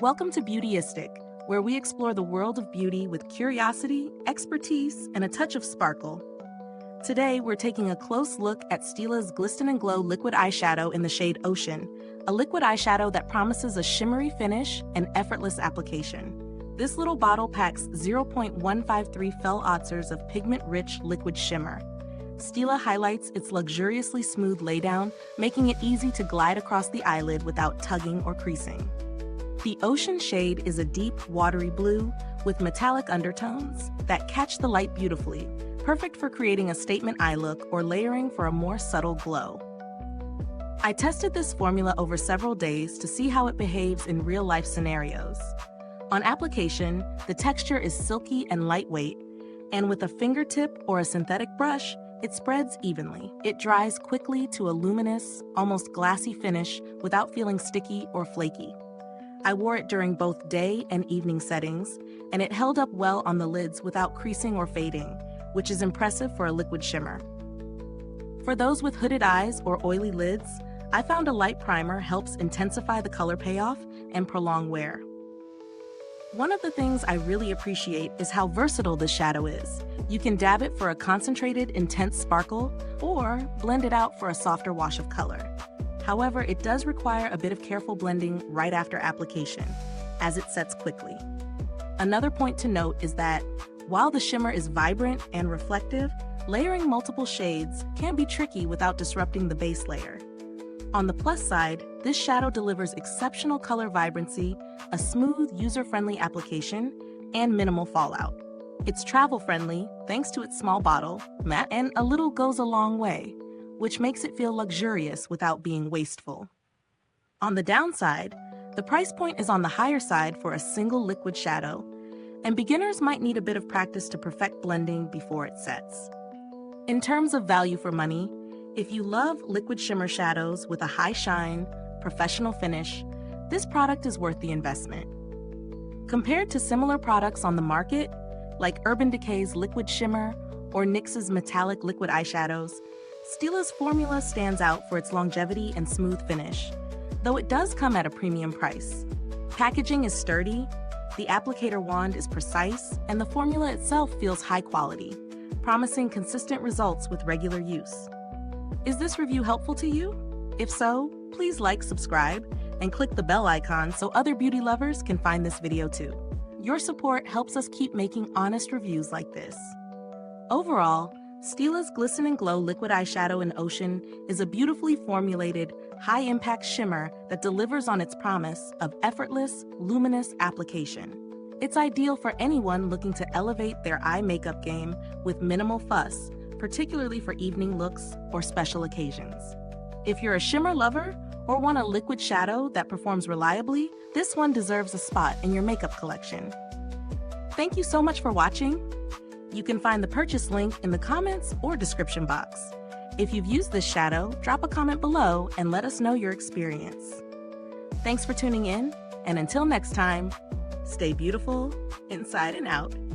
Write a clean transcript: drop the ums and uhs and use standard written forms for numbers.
Welcome to Beautyistic, where we explore the world of beauty with curiosity, expertise, and a touch of sparkle. Today, we're taking a close look at Stila's Glisten and Glow liquid eyeshadow in the shade Ocean, a liquid eyeshadow that promises a shimmery finish and effortless application. This little bottle packs 0.153 fell ounces of pigment-rich liquid shimmer. Stila highlights its luxuriously smooth laydown, making it easy to glide across the eyelid without tugging or creasing. The Ocean shade is a deep, watery blue with metallic undertones that catch the light beautifully, perfect for creating a statement eye look or layering for a more subtle glow. I tested this formula over several days to see how it behaves in real-life scenarios. On application, the texture is silky and lightweight, and with a fingertip or a synthetic brush, it spreads evenly. It dries quickly to a luminous, almost glassy finish without feeling sticky or flaky. I wore it during both day and evening settings, and it held up well on the lids without creasing or fading, which is impressive for a liquid shimmer. For those with hooded eyes or oily lids, I found a light primer helps intensify the color payoff and prolong wear. One of the things I really appreciate is how versatile this shadow is. You can dab it for a concentrated, intense sparkle, or blend it out for a softer wash of color. However, it does require a bit of careful blending right after application, as it sets quickly. Another point to note is that, while the shimmer is vibrant and reflective, layering multiple shades can be tricky without disrupting the base layer. On the plus side, this shadow delivers exceptional color vibrancy, a smooth, user-friendly application, and minimal fallout. It's travel-friendly thanks to its small bottle, matte, and a little goes a long way, which makes it feel luxurious without being wasteful. On the downside, the price point is on the higher side for a single liquid shadow, and beginners might need a bit of practice to perfect blending before it sets. In terms of value for money, if you love liquid shimmer shadows with a high shine, professional finish, this product is worth the investment. Compared to similar products on the market, like Urban Decay's liquid shimmer or NYX's metallic liquid eyeshadows, Stila's formula stands out for its longevity and smooth finish, though it does come at a premium price. Packaging is sturdy, the applicator wand is precise, and the formula itself feels high quality, promising consistent results with regular use. Is this review helpful to you? If so, please like, subscribe, and click the bell icon so other beauty lovers can find this video too. Your support helps us keep making honest reviews like this. Overall, Stila's Glisten and Glow liquid eyeshadow in Ocean is a beautifully formulated, high-impact shimmer that delivers on its promise of effortless, luminous application. It's ideal for anyone looking to elevate their eye makeup game with minimal fuss, particularly for evening looks or special occasions. If you're a shimmer lover or want a liquid shadow that performs reliably, this one deserves a spot in your makeup collection. Thank you so much for watching. You can find the purchase link in the comments or description box. If you've used this shadow, drop a comment below and let us know your experience. Thanks for tuning in, and until next time, stay beautiful inside and out.